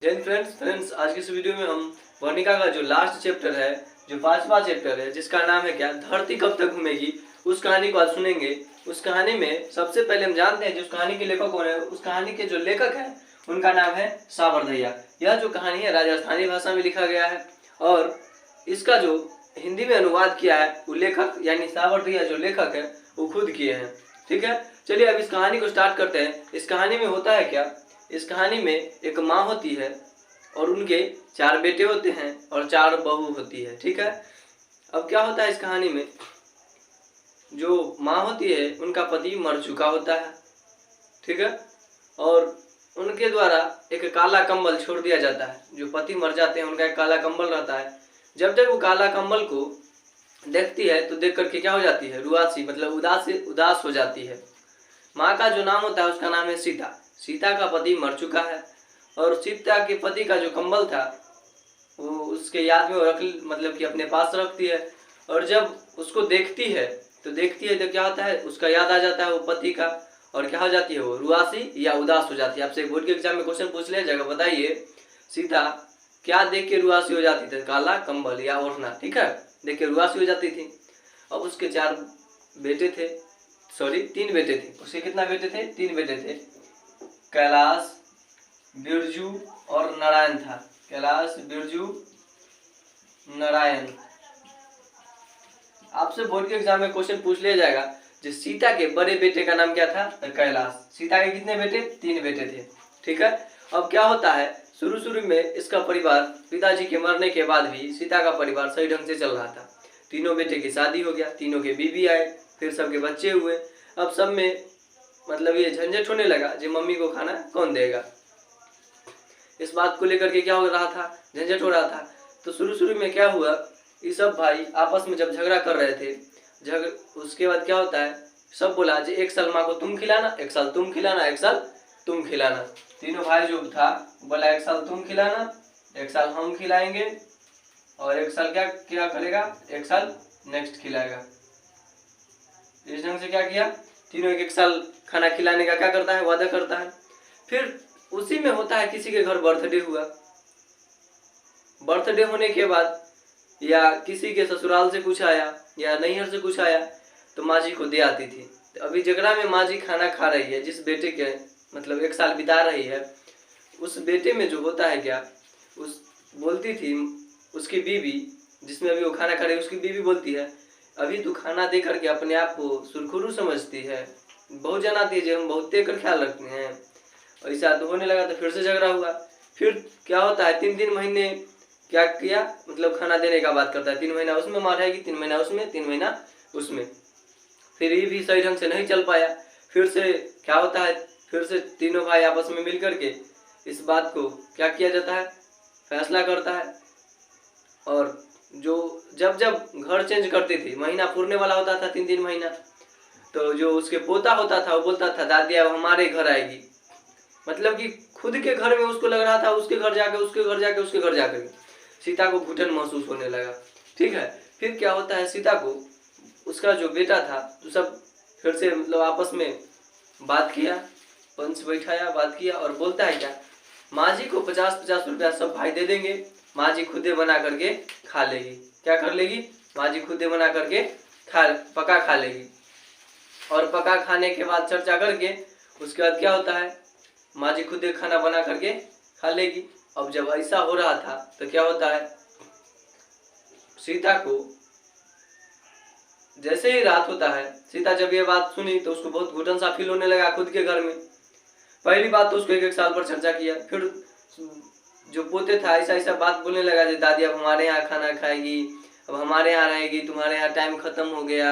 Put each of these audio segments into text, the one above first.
जय फ्रेंड्स आज की इस वीडियो में हम वर्णिका का जो लास्ट चैप्टर है, जो 5वां चैप्टर है, जिसका नाम है क्या, धरती कब तक घूमेगी, उस कहानी को आज सुनेंगे। उस कहानी में सबसे पहले हम जानते हैं जो उस कहानी के लेखक कौन है। उस कहानी के जो लेखक है उनका नाम है सावरधैया। यह जो कहानी है राजस्थानी भाषा में लिखा गया है और इसका जो हिंदी में अनुवाद किया है वो लेखक यानी सावरधैया जो लेखक है वो खुद किए हैं। ठीक है, चलिए अब इस कहानी को स्टार्ट करते हैं। इस कहानी में होता है क्या, इस कहानी में एक माँ होती है और उनके 4 बेटे होते हैं और 4 बहू होती है। ठीक है, अब क्या होता है इस कहानी में, जो माँ होती है उनका पति मर चुका होता है। ठीक है, और उनके द्वारा एक काला कंबल छोड़ दिया जाता है। जो पति मर जाते हैं उनका एक काला कंबल रहता है। जब जब वो काला कंबल को देखती है तो देख करके क्या हो जाती है, रुआसी मतलब उदास हो जाती है। माँ का जो नाम होता है उसका नाम है सीता। सीता का पति मर चुका है और सीता के पति का जो कंबल था वो उसके याद में वो मतलब कि अपने पास रखती है। और जब उसको देखती है तो क्या होता है, उसका याद आ जाता है वो पति का, और क्या हो जाती है, वो रुआसी या उदास हो जाती है। आपसे बोर्ड के एग्जाम में क्वेश्चन पूछ लिया जाएगा, बताइए सीता क्या देख के रुआसी हो जाती थी, काला कंबल या ओढ़ना। ठीक है, देख के रुआसी हो जाती थी। अब उसके 4 बेटे थे, 3 बेटे थे। उसके कितना बेटे थे, 3 बेटे थे। कैलाश, बिरजू और नारायण था। कैलाश, बिरजू, नारायण। आपसे बोर्ड के एग्जाम में क्वेश्चन पूछ लिया जाएगा, जो सीता के बड़े बेटे का नाम क्या था, कैलाश। सीता के कितने बेटे, 3 बेटे थे। ठीक है, अब क्या होता है, शुरू में इसका परिवार पिताजी के मरने के बाद भी सीता का परिवार सही ढंग से चल रहा था। तीनों बेटे की शादी हो गया, तीनों के बीवी आए, फिर सबके बच्चे हुए। अब सब में मतलब ये झंझट होने लगा, जो मम्मी को खाना कौन देगा। इस बात को लेकर के क्या हो रहा था, झंझट हो रहा था। तो शुरू में क्या हुआ, ये सब भाई आपस में जब झगड़ा कर रहे थे, उसके बाद क्या होता है, सब बोला जी एक साल माँ को तुम खिलाना, एक साल तुम खिलाना, एक साल तुम खिलाना। तीनों भाई जो था बोला एक साल तुम खिलाना, एक साल हम खिलाएंगे और एक साल क्या क्या करेगा, एक साल नेक्स्ट खिलाएगा। इस ढंग से क्या किया, तीनों एक साल खाना खिलाने का क्या करता है, वादा करता है। फिर उसी में होता है किसी के घर बर्थडे हुआ। बर्थडे होने के बाद या किसी के ससुराल से कुछ आया या नैहर से कुछ आया तो माँ जी को दे आती थी। तो अभी जगरा में माँ जी खाना खा रही है, जिस बेटे के मतलब 1 साल बिता रही है, उस बेटे में जो होता है क्या, उस बोलती थी उसकी बीवी, जिसमें अभी वो खाना खा रही है, उसकी बीवी बोलती है अभी तू खाना दे करके अपने आप को सुरखुरू समझती है, बहुत जनाती है, जो हम बहुत देकर ख्याल रखते हैं। ऐसा तो होने लगा तो फिर से झगड़ा हुआ। फिर क्या होता है, 3 महीने क्या किया, मतलब खाना देने का बात करता है। 3 महीना उसमें मार जाएगी, 3 महीना उसमें, 3 महीना उसमें। फिर ये भी सही ढंग से नहीं चल पाया। फिर से क्या होता है, फिर से तीनों भाई आपस में मिल करके इस बात को क्या किया जाता है, फैसला करता है। और जो जब घर चेंज करती थी, महीना पूरने वाला होता था 3 महीना, तो जो उसके पोता होता था वो बोलता था दादी अब हमारे घर आएगी। मतलब कि खुद के घर में उसको लग रहा था उसके घर जाके उसके घर जाके उसके घर जाकर सीता को घुटन महसूस होने लगा। ठीक है, फिर क्या होता है, सीता को उसका जो बेटा था तो सब फिर से मतलब आपस में बात किया, पंच बैठाया, बात किया और बोलता है क्या, माँ जी को 50-50 रुपया सब भाई दे देंगे, माँ जी खुदे बना करके खा लेगी। क्या कर लेगी, माँ जी खुदे बना करके पका खा लेगी। और पका खाने के बाद चर्चा करके उसके बाद क्या होता है, माँ जी खुद खाना बना करके खा लेगी। अब जब ऐसा हो रहा था तो क्या होता है, सीता को जैसे ही रात होता है, सीता जब ये बात सुनी तो उसको बहुत घुटन सा फील होने लगा खुद के घर में। पहली बात तो उसको 1 साल पर चर्चा किया। फिर जो पोते था ऐसा बात बोलने लगा, जो दादी अब हमारे यहाँ खाना खाएगी, अब हमारे यहाँ रहेगी, तुम्हारे यहाँ टाइम खत्म हो गया।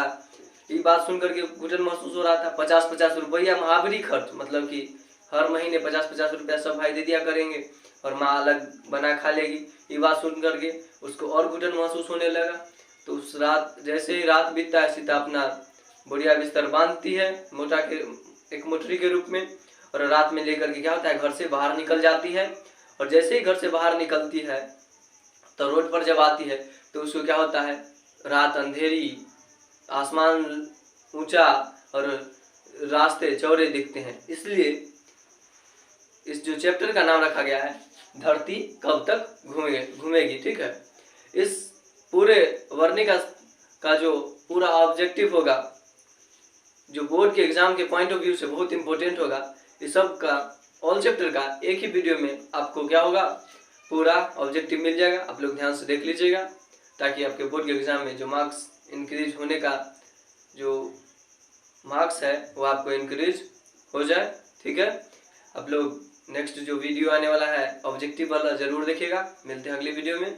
ये बात सुन करके घुटन महसूस हो रहा था। 50-50 रुपया महावरी खर्च, मतलब कि हर महीने 50-50 रुपया सब भाई दे दिया करेंगे और माँ अलग बना खा लेगी। ये बात सुन करके उसको और घुटन महसूस होने लगा। तो उस रात जैसे ही रात बीतता है, सीता अपना बढ़िया बिस्तर बांधती है मोटा के एक मोटरी के रूप में, और रात में लेकर के क्या होता है, घर से बाहर निकल जाती है। और जैसे ही घर से बाहर निकलती है तो रोड पर जब आती है तो उसको क्या होता है, रात अंधेरी, आसमान ऊंचा और रास्ते चौड़े दिखते हैं। इसलिए इस जो चैप्टर का नाम रखा गया है धरती कब तक घूमेगी। ठीक है, इस पूरे वर्णिका का जो पूरा ऑब्जेक्टिव होगा, जो बोर्ड के एग्जाम के पॉइंट ऑफ व्यू से बहुत इंपॉर्टेंट होगा, इस सब का ऑल चैप्टर का एक ही वीडियो में आपको क्या होगा, पूरा ऑब्जेक्टिव मिल जाएगा। आप लोग ध्यान से देख लीजिएगा, ताकि आपके बोर्ड के एग्जाम में जो मार्क्स इंक्रीज होने का जो मार्क्स है वो आपको इंक्रीज हो जाए। ठीक है, आप लोग नेक्स्ट जो वीडियो आने वाला है ऑब्जेक्टिव वाला जरूर देखिएगा। मिलते हैं अगली वीडियो में।